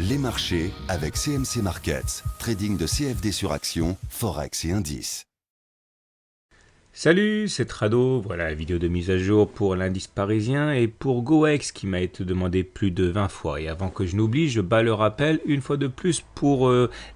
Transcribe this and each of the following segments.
Les marchés avec CMC Markets, trading de CFD sur action, Forex et indices. Salut, c'est Trado, voilà la vidéo de mise à jour pour l'indice parisien et pour GoEx qui m'a été demandé plus de 20 fois. Et avant que je n'oublie, je bats le rappel une fois de plus pour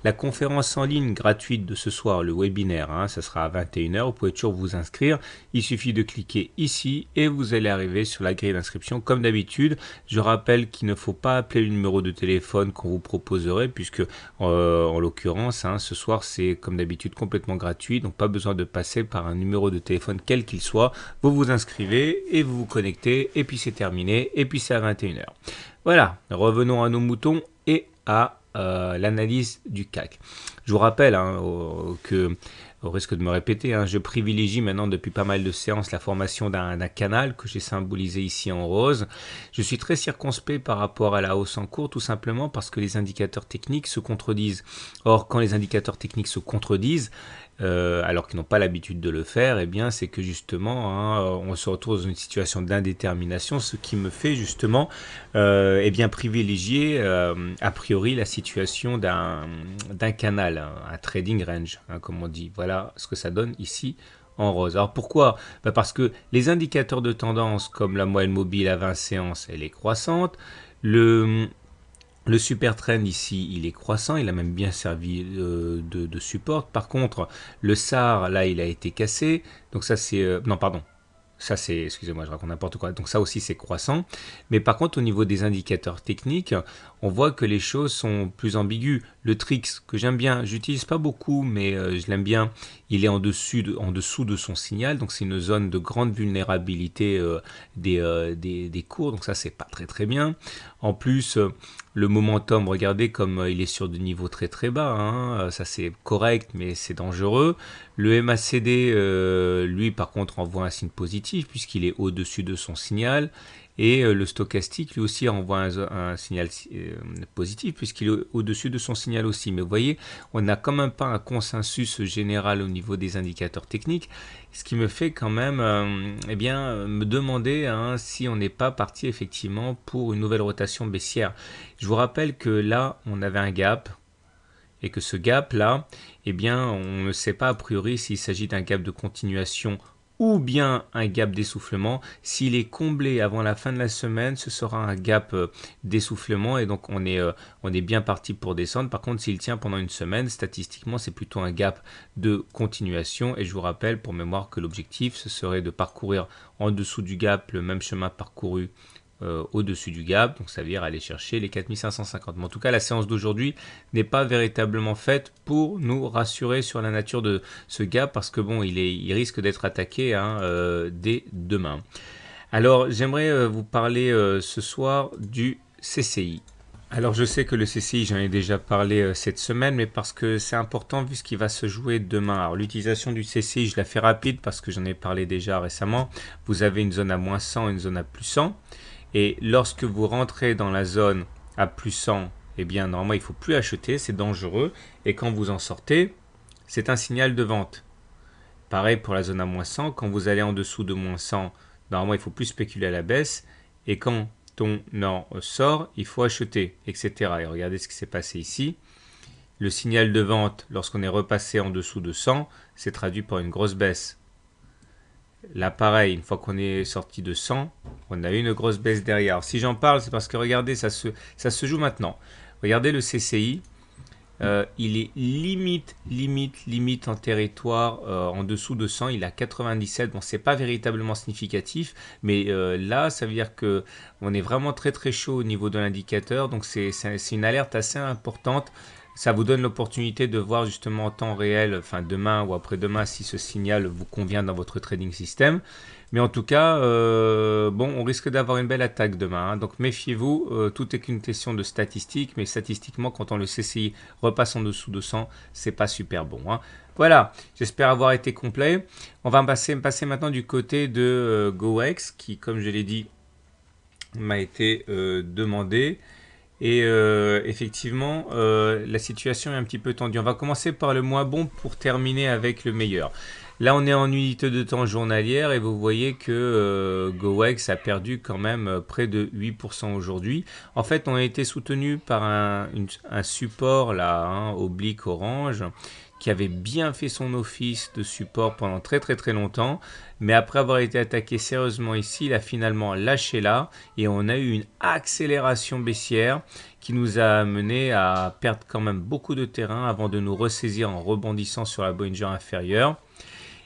la conférence en ligne gratuite de ce soir, le webinaire, ça sera à 21h, vous pouvez toujours vous inscrire. Il suffit de cliquer ici et vous allez arriver sur la grille d'inscription comme d'habitude. Je rappelle qu'il ne faut pas appeler le numéro de téléphone qu'on vous proposerait puisque en l'occurrence, ce soir c'est comme d'habitude complètement gratuit, donc pas besoin de passer par un numéro de téléphone quel qu'il soit, vous vous inscrivez et vous vous connectez et puis c'est terminé et puis c'est à 21h. Voilà, revenons à nos moutons et à l'analyse du CAC. Je vous rappelle que, au risque de me répéter, je privilégie maintenant depuis pas mal de séances la formation d'un canal que j'ai symbolisé ici en rose. Je suis très circonspect par rapport à la hausse en cours, tout simplement parce que les indicateurs techniques se contredisent. Or, quand les indicateurs techniques se contredisent, alors qu'ils n'ont pas l'habitude de le faire, eh bien c'est que justement on se retrouve dans une situation d'indétermination, ce qui me fait justement privilégier a priori la situation d'un canal, un trading range, comme on dit. Voilà ce que ça donne ici en rose. Alors pourquoi? Parce que les indicateurs de tendance comme la moyenne mobile à 20 séances, elle est croissante. Le super trend ici, il est croissant, il a même bien servi de support. Par contre, le SAR, là, il a été cassé. Donc ça, c'est... non, pardon. Ça, c'est... Excusez-moi, je raconte n'importe quoi. Donc ça aussi, c'est croissant. Mais par contre, au niveau des indicateurs techniques, on voit que les choses sont plus ambiguës. Le TRIX, que j'aime bien, j'utilise pas beaucoup, mais je l'aime bien. Il est en dessous de son signal. Donc c'est une zone de grande vulnérabilité des cours. Donc ça, c'est pas très très bien. En plus... le momentum, regardez comme il est sur des niveaux très très bas, ça c'est correct mais c'est dangereux. Le MACD, lui par contre envoie un signe positif puisqu'il est au-dessus de son signal. Et le stochastique lui aussi envoie un signal positif puisqu'il est au-dessus de son signal aussi. Mais vous voyez, on n'a quand même pas un consensus général au niveau des indicateurs techniques, ce qui me fait quand même me demander si on n'est pas parti effectivement pour une nouvelle rotation baissière. Je vous rappelle que là, on avait un gap et que ce gap là, on ne sait pas a priori s'il s'agit d'un gap de continuation ou bien un gap d'essoufflement. S'il est comblé avant la fin de la semaine, ce sera un gap d'essoufflement et donc on est bien parti pour descendre. Par contre, s'il tient pendant une semaine, statistiquement, c'est plutôt un gap de continuation. Et je vous rappelle pour mémoire que l'objectif, ce serait de parcourir en dessous du gap le même chemin parcouru au-dessus du gap, donc ça veut dire aller chercher les 4550. Mais en tout cas, la séance d'aujourd'hui n'est pas véritablement faite pour nous rassurer sur la nature de ce gap parce que bon, il risque d'être attaqué dès demain. Alors, j'aimerais vous parler ce soir du CCI. Alors je sais que le CCI, j'en ai déjà parlé cette semaine, mais parce que c'est important vu ce qui va se jouer demain. Alors l'utilisation du CCI, je la fais rapide parce que j'en ai parlé déjà récemment. Vous avez une zone à moins 100 et une zone à plus 100. Et lorsque vous rentrez dans la zone à plus 100, normalement, il ne faut plus acheter, c'est dangereux. Et quand vous en sortez, c'est un signal de vente. Pareil pour la zone à moins 100, quand vous allez en dessous de moins 100, normalement, il ne faut plus spéculer à la baisse. Et quand on en sort, il faut acheter, etc. Et regardez ce qui s'est passé ici. Le signal de vente, lorsqu'on est repassé en dessous de 100, c'est traduit par une grosse baisse. Là, pareil, une fois qu'on est sorti de 100, on a eu une grosse baisse derrière. Alors, si j'en parle, c'est parce que regardez, ça se joue maintenant. Regardez le CCI, il est limite en territoire en dessous de 100. Il est à 97. Bon, c'est pas véritablement significatif, mais là, ça veut dire que on est vraiment très très chaud au niveau de l'indicateur. Donc, c'est une alerte assez importante. Ça vous donne l'opportunité de voir justement en temps réel, enfin demain ou après-demain, si ce signal vous convient dans votre trading system. Mais en tout cas, on risque d'avoir une belle attaque demain. Donc méfiez-vous, tout est qu'une question de statistiques. Mais statistiquement, quand on le CCI repasse en dessous de 100, c'est pas super bon. Voilà, j'espère avoir été complet. On va passer maintenant du côté de GoEx, qui, comme je l'ai dit, m'a été demandé. Et effectivement, la situation est un petit peu tendue. On va commencer par le moins bon pour terminer avec le meilleur. Là, on est en unité de temps journalière et vous voyez que GoEx a perdu quand même près de 8% aujourd'hui. En fait, on a été soutenu par un support là, hein, oblique orange, qui avait bien fait son office de support pendant très très très longtemps. Mais après avoir été attaqué sérieusement ici, il a finalement lâché là et on a eu une accélération baissière qui nous a amené à perdre quand même beaucoup de terrain avant de nous ressaisir en rebondissant sur la Bollinger inférieure.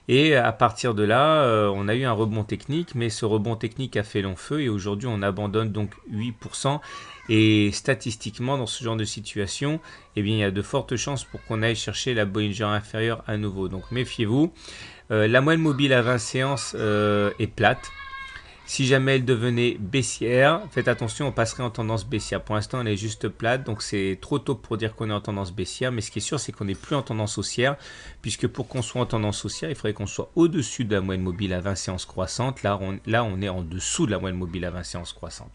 Et à partir de là, on a eu un rebond technique, mais ce rebond technique a fait long feu et aujourd'hui on abandonne donc 8%. Et statistiquement, dans ce genre de situation, eh bien, il y a de fortes chances pour qu'on aille chercher la Bollinger inférieure à nouveau. Donc méfiez-vous. La moyenne mobile à 20 séances est plate. Si jamais elle devenait baissière, faites attention, on passerait en tendance baissière. Pour l'instant, elle est juste plate, donc c'est trop tôt pour dire qu'on est en tendance baissière. Mais ce qui est sûr, c'est qu'on n'est plus en tendance haussière, puisque pour qu'on soit en tendance haussière, il faudrait qu'on soit au-dessus de la moyenne mobile à 20 séances croissantes. Là, on est en dessous de la moyenne mobile à 20 séances croissantes.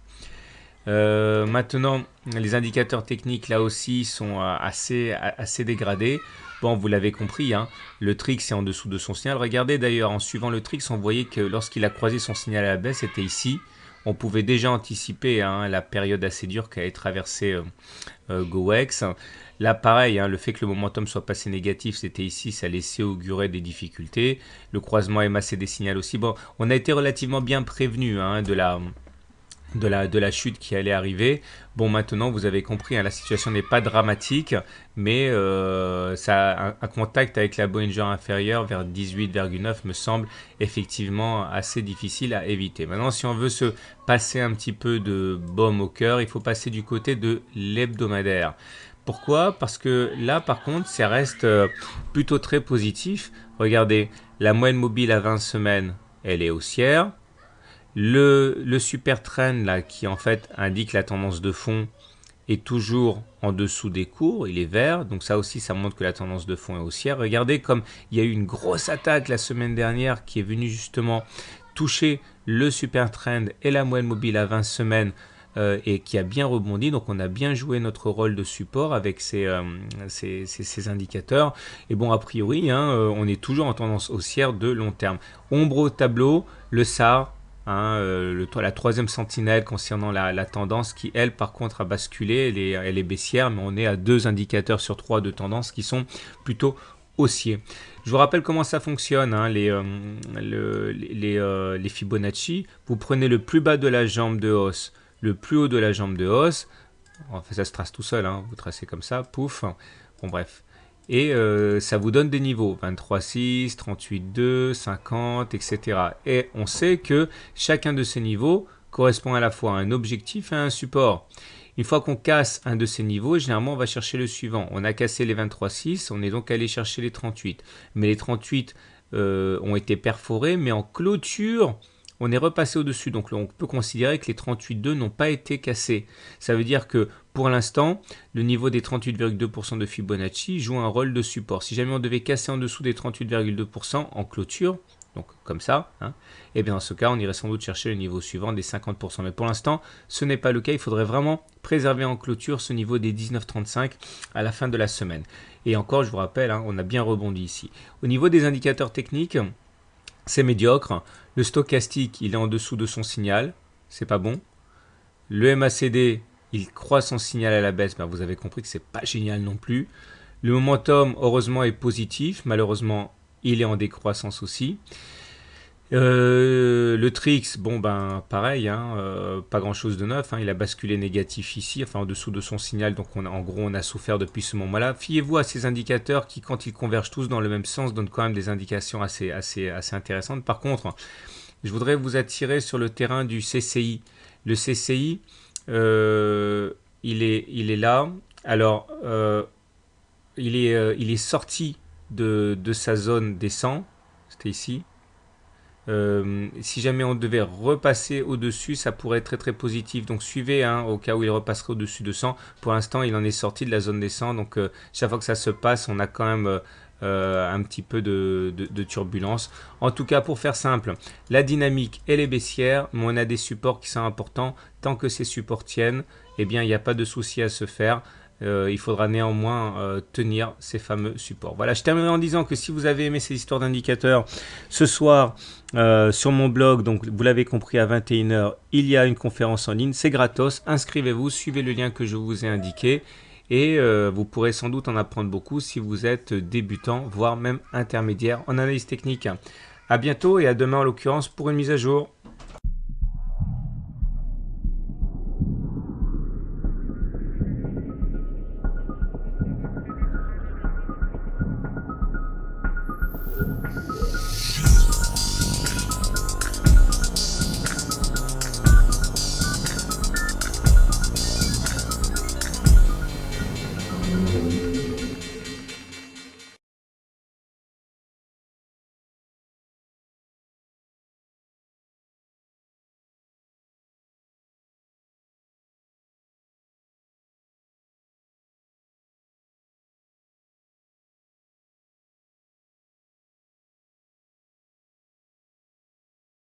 Maintenant, les indicateurs techniques là aussi sont assez dégradés. Bon, vous l'avez compris, hein, le Trix est en dessous de son signal. Regardez d'ailleurs, en suivant le Trix, on voyait que lorsqu'il a croisé son signal à la baisse, c'était ici. On pouvait déjà anticiper hein, la période assez dure qu'allait traverser GoEx. Là, pareil, hein, le fait que le momentum soit passé négatif, c'était ici, ça laissait augurer des difficultés. Le croisement MACD signal aussi. Bon, on a été relativement bien prévenu hein, de la chute qui allait arriver. Bon, maintenant, vous avez compris, hein, la situation n'est pas dramatique, mais ça, un contact avec la Bollinger inférieure vers 18,9 me semble effectivement assez difficile à éviter. Maintenant, si on veut se passer un petit peu de baume au cœur, il faut passer du côté de l'hebdomadaire. Pourquoi? Parce que là, par contre, ça reste plutôt très positif. Regardez, la moyenne mobile à 20 semaines, elle est haussière. Le super trend là, qui en fait indique la tendance de fond est toujours en dessous des cours, il est vert, donc ça aussi ça montre que la tendance de fond est haussière. Regardez comme il y a eu une grosse attaque la semaine dernière qui est venue justement toucher le super trend et la moyenne mobile à 20 semaines et qui a bien rebondi. Donc on a bien joué notre rôle de support avec ces indicateurs. Et bon, a priori, hein, on est toujours en tendance haussière de long terme. Ombre au tableau, le SAR. Hein, la troisième sentinelle concernant la tendance qui, elle, par contre, a basculé. Elle est baissière, mais on est à 2 indicateurs sur 3 de tendance qui sont plutôt haussiers. Je vous rappelle comment ça fonctionne, hein, les Fibonacci. Vous prenez le plus bas de la jambe de hausse, le plus haut de la jambe de hausse. En fait, ça se trace tout seul. Hein, vous tracez comme ça, pouf. Bon, bref. Et ça vous donne des niveaux, 23,6, 38,2, 50, etc. Et on sait que chacun de ces niveaux correspond à la fois à un objectif et à un support. Une fois qu'on casse un de ces niveaux, généralement on va chercher le suivant. On a cassé les 23,6, on est donc allé chercher les 38. Mais les 38 ont été perforés, mais en clôture, on est repassé au-dessus. Donc on peut considérer que les 38,2 n'ont pas été cassés. Ça veut dire que pour l'instant, le niveau des 38,2% de Fibonacci joue un rôle de support. Si jamais on devait casser en dessous des 38,2% en clôture, donc comme ça, hein, et bien dans ce cas, on irait sans doute chercher le niveau suivant des 50%. Mais pour l'instant, ce n'est pas le cas. Il faudrait vraiment préserver en clôture ce niveau des 19,35 à la fin de la semaine. Et encore, je vous rappelle, hein, on a bien rebondi ici. Au niveau des indicateurs techniques, c'est médiocre. Le stochastique, il est en dessous de son signal. C'est pas bon. Le MACD, il croit son signal à la baisse. Ben, vous avez compris que c'est pas génial non plus. Le momentum, heureusement, est positif. Malheureusement, il est en décroissance aussi. Le Trix, bon ben pareil, hein, pas grand chose de neuf, hein, il a basculé négatif ici, enfin en dessous de son signal, donc en gros on a souffert depuis ce moment-là. Fiez-vous à ces indicateurs qui, quand ils convergent tous dans le même sens, donnent quand même des indications assez intéressantes. Par contre, je voudrais vous attirer sur le terrain du CCI. Le CCI, il est là. Alors, il est sorti de sa zone descente, c'était ici. Si jamais on devait repasser au-dessus, ça pourrait être très très positif. Donc suivez hein, au cas où il repasserait au-dessus de 100. Pour l'instant, il en est sorti de la zone des 100. Donc chaque fois que ça se passe, on a quand même un petit peu de turbulence. En tout cas, pour faire simple, la dynamique, elle est baissière, mais on a des supports qui sont importants. Tant que ces supports tiennent, eh bien, il n'y a pas de souci à se faire. il faudra néanmoins tenir ces fameux supports. Voilà, je terminerai en disant que si vous avez aimé ces histoires d'indicateurs, ce soir sur mon blog, donc vous l'avez compris à 21h, il y a une conférence en ligne, c'est gratos, inscrivez-vous, suivez le lien que je vous ai indiqué et vous pourrez sans doute en apprendre beaucoup si vous êtes débutant, voire même intermédiaire en analyse technique. À bientôt et à demain en l'occurrence pour une mise à jour.